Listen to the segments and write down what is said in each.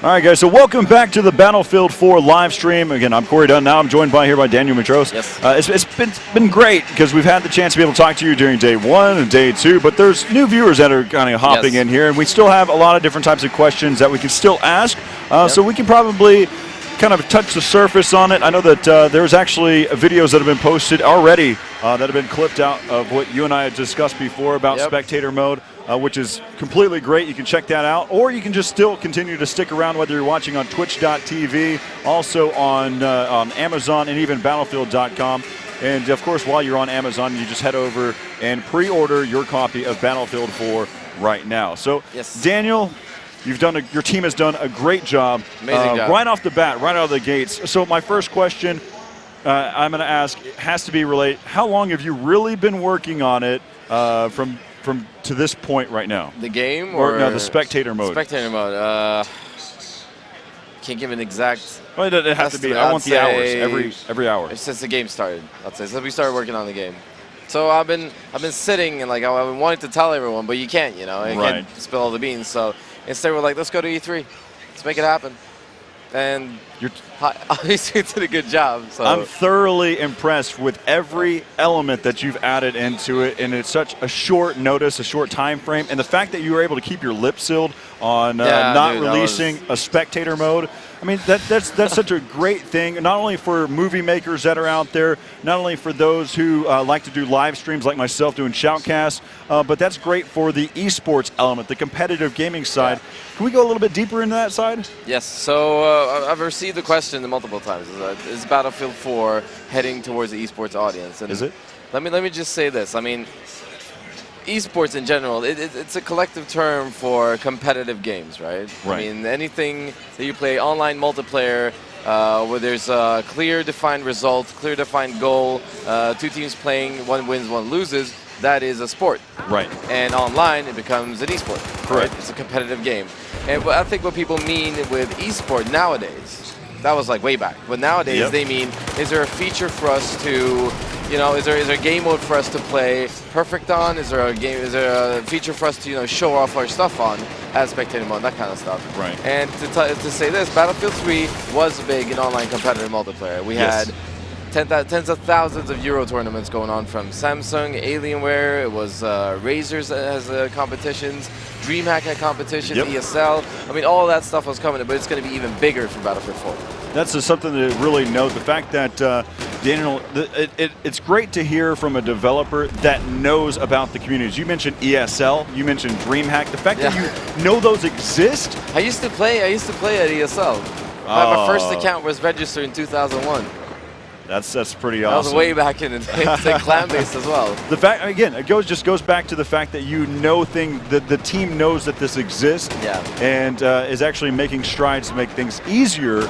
All right, guys, so welcome back to the Battlefield 4 live stream. Again, I'm Corey Dunn. Now I'm joined here by Daniel Matros. Yes. It's been great because we've had the chance to be able to talk to you during day 1 and day 2, but there's new viewers that are kind of hopping in here, and we still have a lot of different types of questions that we can still ask. So we can probably kind of touch the surface on it. I know that there's actually videos that have been posted already that have been clipped out of what you and I had discussed before about spectator mode. Which is completely great. You can check that out, or you can just still continue to stick around, whether you're watching on twitch.tv, also on Amazon, and even battlefield.com. And of course, while you're on Amazon, you just head over and pre-order your copy of Battlefield 4 right now. So, Daniel, your team has done a great job. Amazing job. Right off the bat, right out of the gates. So my first question I'm going to ask has to be related. How long have you really been working on it from to this point right now? The game or no, the spectator mode? Spectator mode. Can't give an exact. Well, it has to be. I want the hours every hour. Since the game started, I'd say. Since we started working on the game. So I've been sitting and I've been wanting to tell everyone, but you can't, you can't spill all the beans. So instead we're like, let's go to E3, let's make it happen. And obviously did a good job. So I'm thoroughly impressed with every element that you've added into it, and it's such a short notice, a short time frame, and the fact that you were able to keep your lips sealed on not releasing a spectator mode. I mean, that's such a great thing, not only for movie makers that are out there, not only for those who like to do live streams like myself doing shoutcasts, but that's great for the esports element, the competitive gaming side. Can we go a little bit deeper into that side? Yes. So I've received the question multiple times. Is Battlefield 4 heading towards the esports audience? And is it? Let me just say this. I mean, esports in general, it's a collective term for competitive games, right? I mean, anything that you play online multiplayer, where there's a clear defined result, clear defined goal, two teams playing, one wins, one loses, that is a sport. Right. And online, it becomes an esport. Correct. Right? It's a competitive game. And I think what people mean with esport nowadays, that was like way back. But nowadays they mean, is there a feature for us to, is there a game mode for us to play perfect on? Is there a feature for us to show off our stuff on as spectator mode, that kind of stuff. Right. And to say this, Battlefield 3 was big in online competitive multiplayer. We had tens of thousands of Euro tournaments going on from Samsung, Alienware, it was Razer's has competitions, DreamHack had competitions, ESL. I mean, all of that stuff was coming, but it's going to be even bigger for Battlefield 4. That's something to really note. The fact that, Daniel, it's great to hear from a developer that knows about the communities. You mentioned ESL, you mentioned DreamHack. The fact that you know those exist. I used to play at ESL. My first account was registered in 2001. That's pretty awesome. That was way back in the day. It's clan-based as well. The fact, again, it goes back to the fact that the team knows that this exists and is actually making strides to make things easier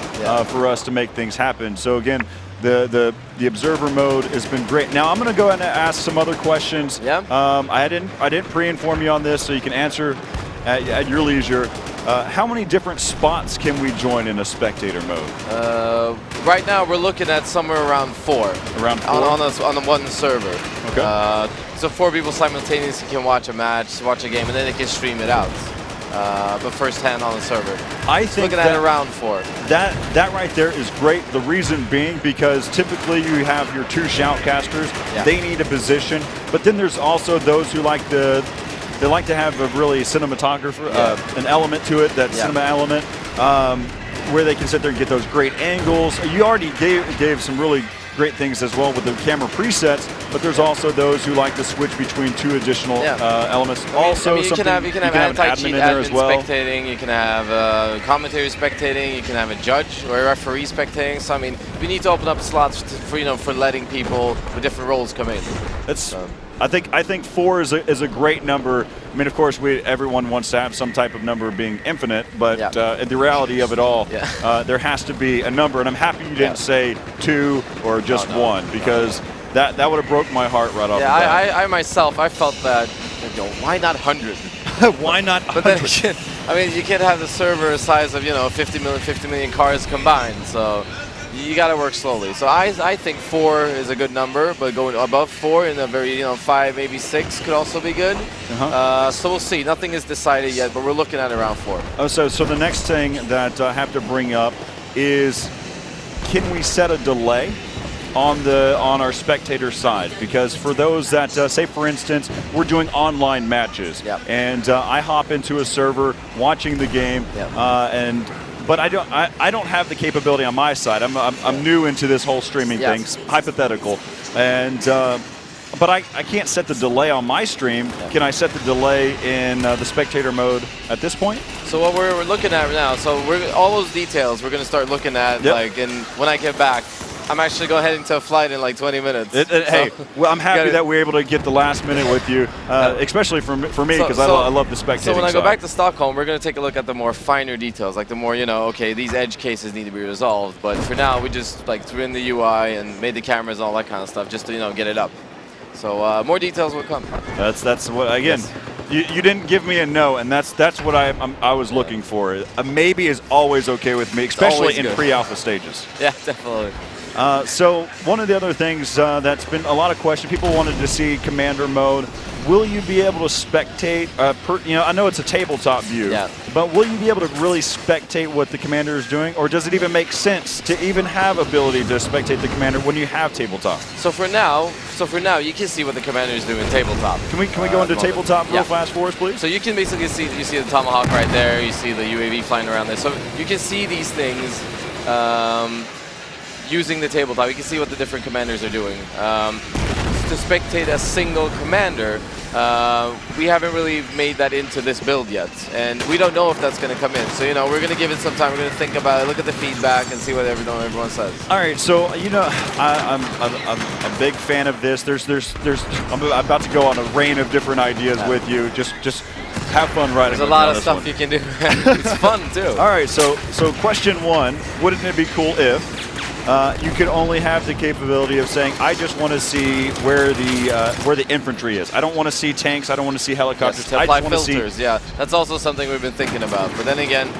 for us to make things happen. So again, the observer mode has been great. Now I'm going to go ahead and ask some other questions. I didn't pre-inform you on this, so you can answer at your leisure. How many different spots can we join in a spectator mode? Right now, we're looking at somewhere around 4. Around 4? On the one server. Okay. So 4 people simultaneously can watch a match, watch a game, and then they can stream it out. But firsthand on the server. I think looking at around 4. That right there is great. The reason being because typically you have your 2 shoutcasters. They need a position, but then there's also those who like to have a really cinematographer, an element to it, that cinema element, where they can sit there and get those great angles. You already gave some really great things as well with the camera presets, but there's also those who like to switch between 2 additional elements. You can have anti-cheat admin well. spectating, you can have commentators spectating, you can have a judge or a referee spectating. So I mean, we need to open up slots for letting people with different roles come in. I think 4 is a great number. I mean, of course, everyone wants to have some type of number being infinite, but the reality of it all, there has to be a number. And I'm happy you didn't say 2 or just 1, because that would have broke my heart right off the bat. I myself, I felt that, why not 100? Why not 100? But then again, I mean, you can't have the server size of 50 million cars combined. So you got to work slowly. So I think 4 is a good number, but going above 4 in a very 5, maybe 6 could also be good. So we'll see. Nothing is decided yet, but we're looking at around 4. Oh, so the next thing that I have to bring up is, can we set a delay on our spectator side? Because for those that say, for instance, we're doing online matches, and I hop into a server watching the game, but I don't have the capability on my side. I'm new into this whole streaming thing, hypothetical, and but I can't set the delay on my stream. Can I set the delay in the spectator mode at this point? So what we're looking at now, so all those details we're going to start looking at, and when I get back. I'm actually going heading to a flight in like 20 minutes. Hey, well, I'm happy that we're able to get the last minute with you, especially for me, because I love the spectating. So when I go side. back to Stockholm, we're going to take a look at the more finer details, like the more, okay, these edge cases need to be resolved. But for now, we just threw in the UI and made the cameras and all that kind of stuff just to, get it up. So more details will come. That's what, again, you didn't give me a no, and that's what I was looking for. A maybe is always okay with me, especially in pre-alpha stages. Yeah, definitely. So one of the other things that's been a lot of questions, people wanted to see commander mode. Will you be able to spectate, I know it's a tabletop view, but will you be able to really spectate what the commander is doing? Or does it even make sense to even have ability to spectate the commander when you have tabletop? So for now, you can see what the commander is doing tabletop. Can we go into tabletop real fast for us, please? So you can basically see the Tomahawk right there, you see the UAV flying around there. So you can see these things using the tabletop. You can see what the different commanders are doing. To spectate a single commander, we haven't really made that into this build yet, and we don't know if that's going to come in. So we're going to give it some time. We're going to think about it, look at the feedback, and see what everyone says. All right, so I'm a big fan of this. I'm about to go on a rain of different ideas with you. Just have fun writing. There's a lot of stuff you can do. It's fun too. All right, so question 1: wouldn't it be cool if you could only have the capability of saying, I just want to see where the infantry is. I don't want to see tanks. I don't want to see helicopters. Yes, to apply filters, that's also something we've been thinking about. But then again,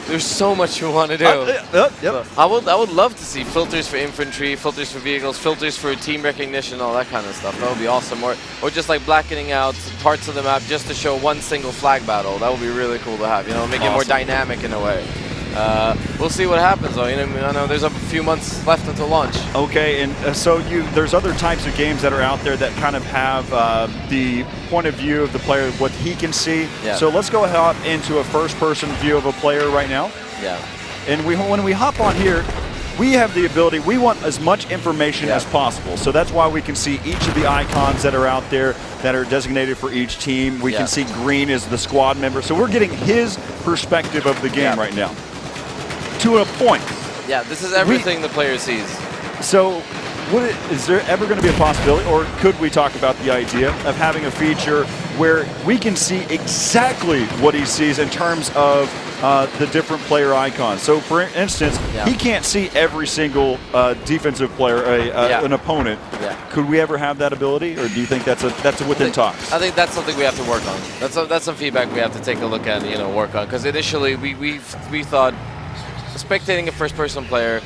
there's so much we want to do. So I would love to see filters for infantry, filters for vehicles, filters for team recognition, all that kind of stuff. That would be awesome. Or just like blackening out parts of the map just to show one single flag battle. That would be really cool to have. Make it more dynamic in a way. We'll see what happens, though. I know there's a few months left until launch. Okay, and so there's other types of games that are out there that kind of have the point of view of the player, what he can see. So let's go ahead into a first-person view of a player right now. And when we hop on here, we have the ability, we want as much information as possible. So that's why we can see each of the icons that are out there that are designated for each team. We can see green is the squad member. So we're getting his perspective of the game right now. To a point. Yeah, this is everything the player sees. So is there ever going to be a possibility, or could we talk about the idea of having a feature where we can see exactly what he sees in terms of the different player icons? So for instance, he can't see every single defensive player, an opponent. Could we ever have that ability, or do you think that's within talks? I think that's something we have to work on. That's some feedback we have to take a look at and work on. Because initially we thought spectating a first-person player,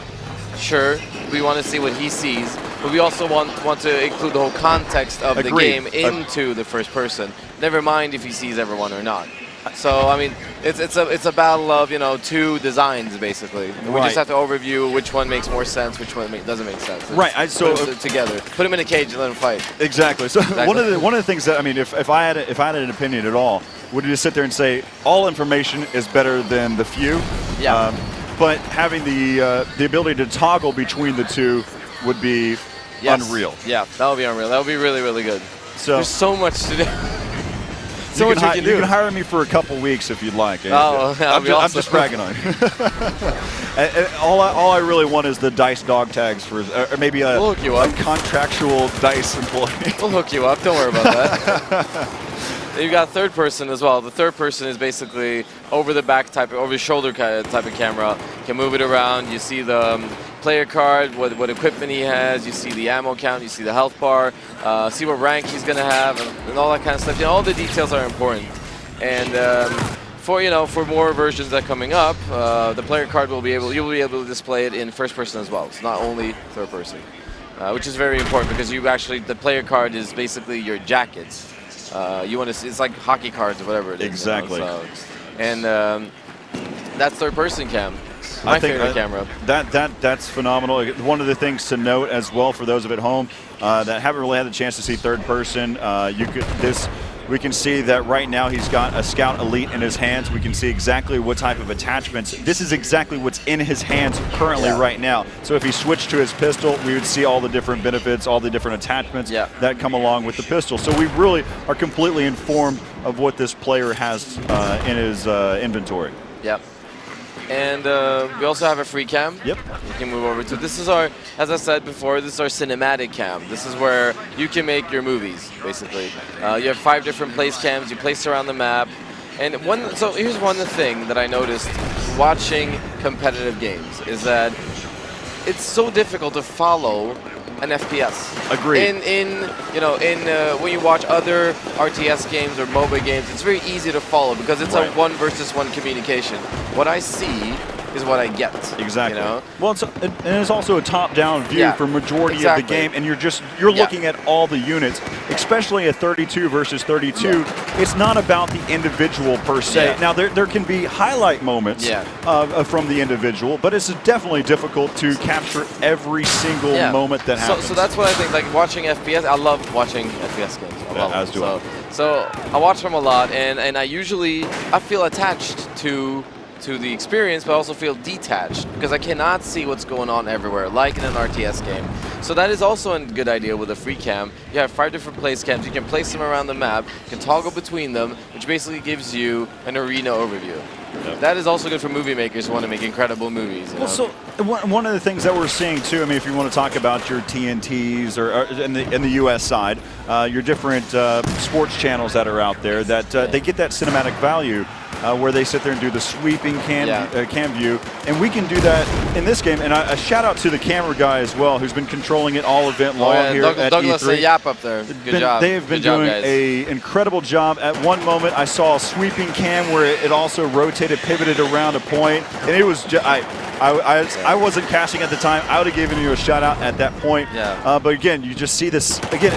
sure, we want to see what he sees, but we also want to include the whole context of the game into the first person. Never mind if he sees everyone or not. So I mean, it's a battle of two designs basically. We just have to overview which one makes more sense, which one doesn't make sense. So put them together, put them in a cage and let them fight. Exactly. So one of the things that if I had an opinion at all, would you just sit there and say all information is better than the few? But having the ability to toggle between the two would be unreal. Yeah, that would be unreal. That would be really, really good. So there's so much to do. So much we can do. You can hire me for a couple weeks if you'd like. I'm just bragging on you. all I really want is the DICE dog tags for, or maybe a contractual DICE employee. We'll hook you up. Don't worry about that. You've got third person as well. The third person is basically over the shoulder type of camera. You can move it around. You see the player card, what equipment he has. You see the ammo count. You see the health bar. See what rank he's going to have, and all that kind of stuff. All the details are important. And for more versions that are coming up, the player card you'll be able to display it in first person as well. It's not only third person, which is very important because the player card is basically your jacket. You want to it's like hockey cards or whatever it is. Exactly. And that's third person cam. My favorite camera. That's phenomenal. One of the things to note as well for those of at home that haven't really had the chance to see third person, we can see that right now he's got a Scout Elite in his hands. We can see exactly what type of attachments. This is exactly what's in his hands currently right now. So if he switched to his pistol, we would see all the different benefits, all the different attachments that come along with the pistol. So we really are completely informed of what this player has in his inventory. Yep. And we also have a free cam. Yep. You can move over to. This is our, as I said before, this is our cinematic cam. This is where you can make your movies, basically. You have 5 different place cams. You place around the map. And so here's one thing that I noticed watching competitive games is that it's so difficult to follow an FPS. Agreed. When you watch other RTS games or MOBA games, it's very easy to follow because it's a 1 versus 1 communication. What I see is what I get. Exactly. Well, it's also a top-down view for majority of the game, and you're looking at all the units, especially a 32 versus 32. It's not about the individual per se. Now there can be highlight moments from the individual, but it's definitely difficult to capture every single moment that happens. So that's what I think. Like watching FPS, I love watching FPS games. As do I. So I watch them a lot, and I feel attached to the experience, but I also feel detached because I cannot see what's going on everywhere, like in an RTS game. So that is also a good idea with a free cam. You have 5 different place cams. You can place them around the map. You can toggle between them, which basically gives you an arena overview. Yep. That is also good for movie makers who want to make incredible movies. Well, so one of the things that we're seeing too, I mean, if you want to talk about your TNTs or in the U.S. side, your different sports channels that are out there, that they get that cinematic value. Where they sit there and do the sweeping cam view. And we can do that in this game. And a shout out to the camera guy as well, who's been controlling it all event long here at Douglas E3. and Yap up there. Good job. They have been doing an incredible job. At one moment, I saw a sweeping cam where it also rotated, pivoted around a point. And it was just, I wasn't casting at the time. I would have given you a shout out at that point. But again, you just see this, again,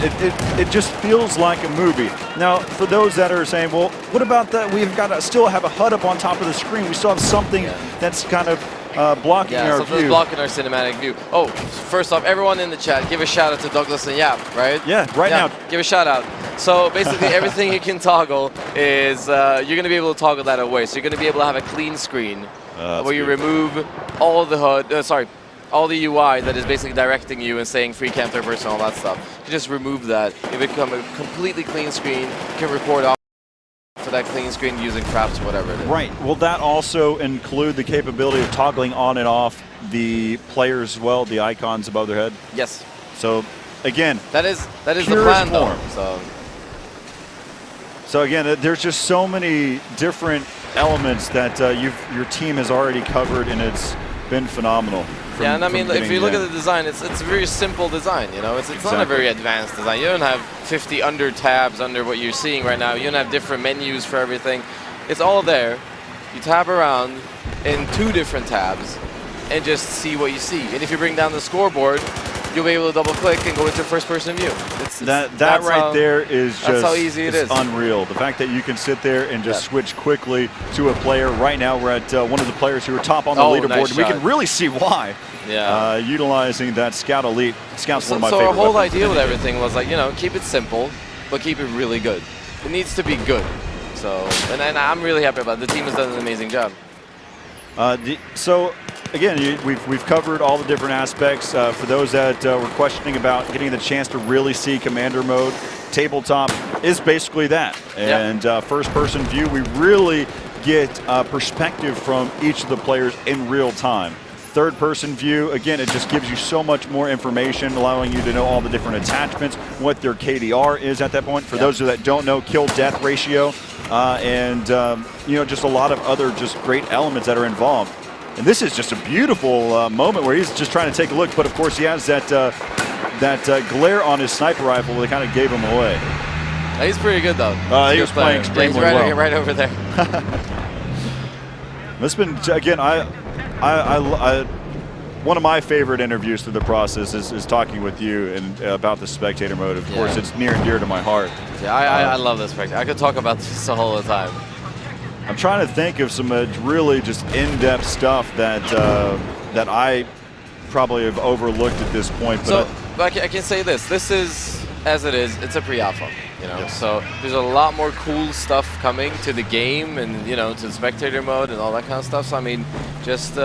it just feels like a movie. Now, for those that are saying, well, what about that? We've got to still have a HUD up on top of the screen. We still have something that's kind of blocking our view. Blocking our cinematic view. Oh, first off, everyone in the chat, give a shout out to Douglas and Yap, right? Yeah, now. Give a shout out. So basically, everything you can toggle is you're going to be able to toggle that away. So you're going to be able to have a clean screen where you remove all the HUD. All the UI that is basically directing you and saying free cam, third person, all that stuff. You just remove that. You become a completely clean screen. You can record off for that clean screen using Fraps or whatever it is. Right. Will that also include the capability of toggling on and off the players as well, the icons above their head? Yes. So again, that is the plan though. So again, there's just so many different elements that your team has already covered, and it's been phenomenal. And I mean, if you look at the design, it's a very simple design. It's not a very advanced design. You don't have 50 under tabs under what you're seeing right now. You don't have different menus for everything. It's all there. You tab around in 2 different tabs and just see what you see. And if you bring down the scoreboard, you'll be able to double click and go into first-person view. That right there is just that's how easy it is. Unreal. The fact that you can sit there and just switch quickly to a player. Right now, we're at one of the players who are top on the leaderboard. Nice we can really see why. Utilizing that Scout Elite. Scout's one of my favorite. So our whole idea with everything was keep it simple, but keep it really good. It needs to be good. So, and I'm really happy about it. The team has done an amazing job. So again, we've covered all the different aspects. For those that were questioning about getting the chance to really see Commander Mode, tabletop is basically that. And first-person view, we really get perspective from each of the players in real time. Third-person view, again, it just gives you so much more information, allowing you to know all the different attachments, what their KDR is at that point. For those that don't know, kill-death ratio, and just a lot of other just great elements that are involved. And this is just a beautiful moment where he's just trying to take a look, but of course he has that glare on his sniper rifle that kind of gave him away. He's pretty good though. He was playing extremely well. Right over there. It's been, again, one of my favorite interviews through the process is talking with you and about the spectator mode. Of course, it's near and dear to my heart. Yeah, I love this spectator. I could talk about this all the time. I'm trying to think of some really just in-depth stuff that that I probably have overlooked at this point. But so I can say this. This is, as it is, it's a pre-alpha. You know, so there's a lot more cool stuff coming to the game and, you know, to the spectator mode and all that kind of stuff. So, I mean, just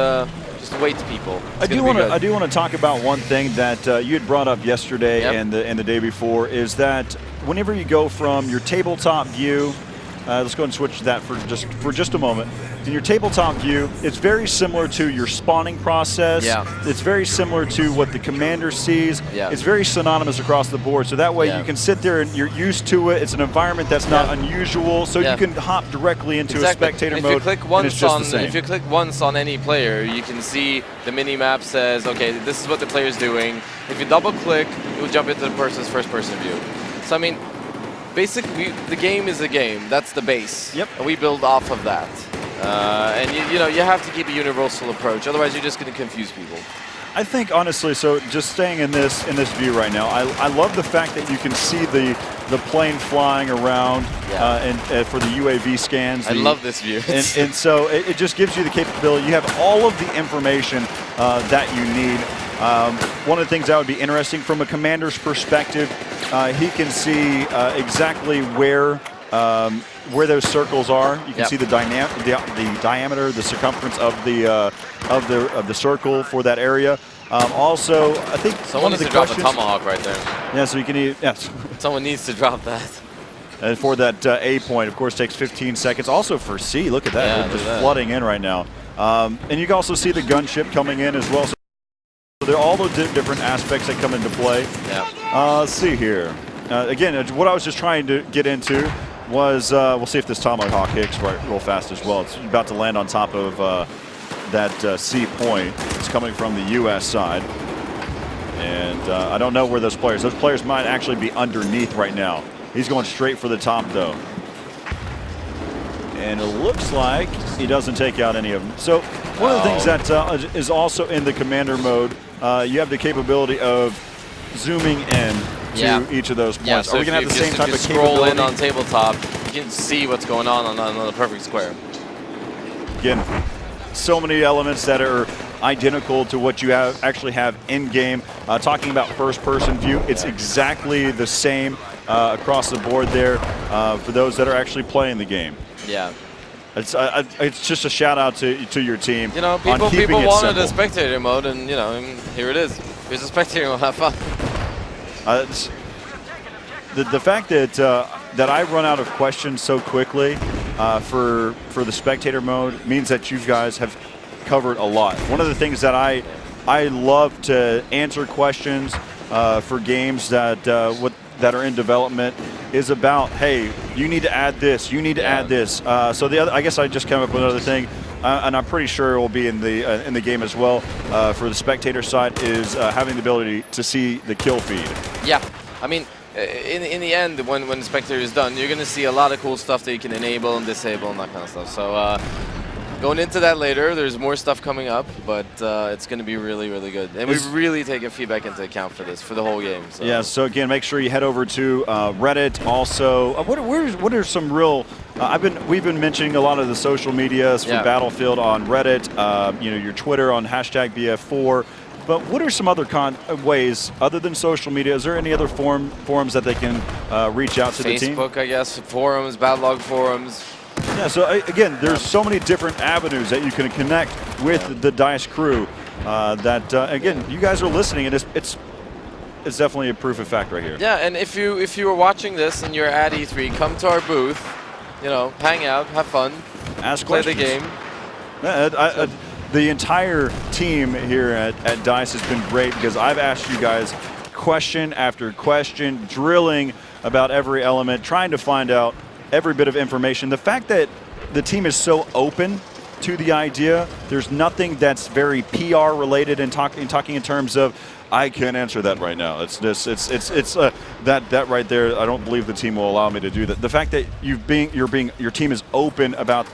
wait, people. I do want to talk about one thing that you had brought up yesterday and the day before, is that whenever you go from your tabletop view, let's go ahead and switch to that for just a moment. In your tabletop view, it's very similar to your spawning process. Yeah. It's very similar to what the commander sees. Yeah. It's very synonymous across the board. So that way you can sit there and you're used to it. It's an environment that's not unusual. So you can hop directly into a spectator mode. If you click once on any player, you can see the mini map says, okay, this is what the player's doing. If you double click, it will jump into the person's first person view. So I mean, basically, the game is a game. That's the base. Yep. And we build off of that. And you know, you have to keep a universal approach. Otherwise, you're just going to confuse people. I think honestly, so just staying in this view right now, I love the fact that you can see the plane flying around and for the UAV scans. I love this view. and so it just gives you the capability. You have all of the information that you need. One of the things that would be interesting from a commander's perspective, he can see exactly where those circles are. You can see the diameter, the circumference of the circle for that area. Also, I think someone needs to drop a tomahawk right there. Yeah, so you can eat. Yes. Someone needs to drop that. And for that A point, of course, takes 15 seconds. Also for C, look at that. Yeah, they're just flooding in right now. And you can also see the gunship coming in as well. So there are all the different aspects that come into play. Yeah. Let's see here. Again, what I was just trying to get into was, we'll see if this tomahawk hits real fast as well. It's about to land on top of that C point. It's coming from the U.S. side. And I don't know where those players might actually be underneath right now. He's going straight for the top, though. And it looks like he doesn't take out any of them. So one of the things that is also in the commander mode, you have the capability of zooming in to each of those points. Yeah, so are we going to have the same type of scroll capability? in on tabletop, you can see what's going on the perfect square. Again, so many elements that are identical to what you actually have in-game. Talking about first-person view, it's exactly the same across the board there for those that are actually playing the game. Yeah. It's just a shout out to your team. You know, people wanted a spectator mode, and you know, here it is. Here's a spectator mode. Have fun. The fact that I run out of questions so quickly for the spectator mode means that you guys have covered a lot. One of the things that I love to answer questions for games that are in development is about, hey, you need to add this, you need to add this. So I guess I just came up with another thing, and I'm pretty sure it will be in the game as well. For the spectator side, is having the ability to see the kill feed. Yeah, I mean, in the end, when the spectator is done, you're going to see a lot of cool stuff that you can enable and disable and that kind of stuff. So going into that later, there's more stuff coming up, but it's going to be really, really good. And we've really taken feedback into account for this, for the whole game. So. Yeah, so again, make sure you head over to Reddit. Also, what are some real, we've been mentioning a lot of the social medias for Battlefield on Reddit, your Twitter on #BF4. But what are some other ways, other than social media? Is there any other forums that they can reach out to the team? Facebook, I guess, forums, Battlelog forums. Yeah, so again, there's so many different avenues that you can connect with the DICE crew that, again, you guys are listening, and it's definitely a proof of fact right here. Yeah, and if you are watching this and you're at E3, come to our booth, hang out, have fun, play the game. Yeah, the entire team here at DICE has been great because I've asked you guys question after question, drilling about every element, trying to find out every bit of information. The fact that the team is so open to the idea, there's nothing that's very PR related and talking in terms of I can't answer that right now. It's this. It's that right there. I don't believe the team will allow me to do that. The fact that your team is open about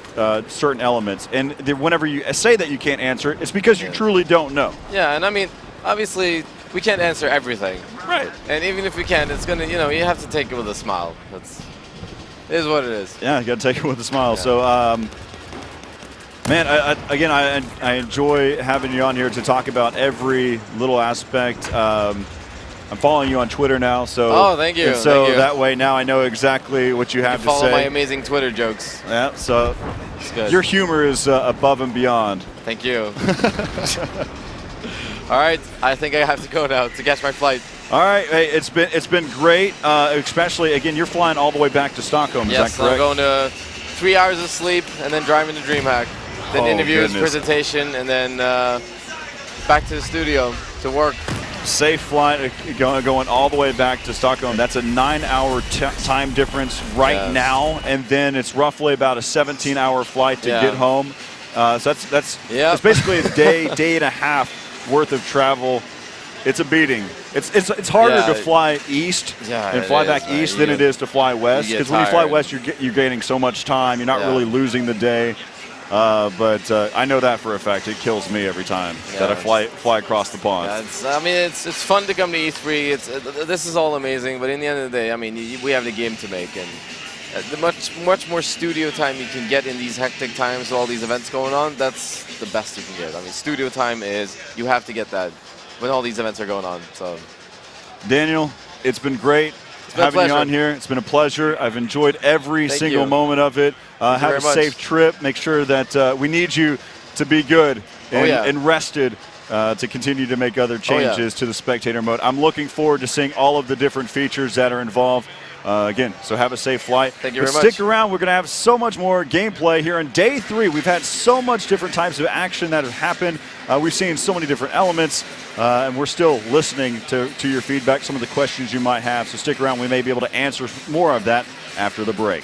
certain elements, and whenever you say that you can't answer it, it's because you truly don't know. Yeah, and I mean, obviously, we can't answer everything. Right. And even if we can, it's gonna, you have to take it with a smile. It is what it is. Yeah, you got to take it with a smile. Yeah. So, man, I enjoy having you on here to talk about every little aspect. I'm following you on Twitter now, so thank you. And so thank you. That way now I know exactly what you have to say. Follow my amazing Twitter jokes. Yeah, so it's good. Your humor is above and beyond. Thank you. All right, I think I have to go now to catch my flight. All right, hey, it's been great, especially again. You're flying all the way back to Stockholm. Is that correct? Yes, I'm going to 3 hours of sleep and then driving to DreamHack, then interviews, presentation, and then back to the studio to work. Safe flight, going all the way back to Stockholm. That's a 9-hour time difference right now, and then it's roughly about a 17-hour flight to get home. So that's basically a day and a half worth of travel. It's a beating. It's harder to fly east and fly back east than it is to fly west, because when you fly west, you're gaining so much time. You're not really losing the day. But I know that for a fact. It kills me every time that I fly across the pond. It's fun to come to E3. This is all amazing, but in the end of the day, we have the game to make, and the much more studio time you can get in these hectic times with all these events going on, that's the best you can get. Studio time you have to get that when all these events are going on. So, Daniel, it's been great having you on here. It's been a pleasure. I've enjoyed every single moment of it. Have a safe trip. Make sure that we need you to be good and rested to continue to make other changes to the spectator mode. I'm looking forward to seeing all of the different features that are involved. Again, so have a safe flight. Thank you very much. Stick around. We're going to have so much more gameplay here on day 3. We've had so much different types of action that have happened. We've seen so many different elements, and we're still listening to your feedback, some of the questions you might have. So stick around. We may be able to answer more of that after the break.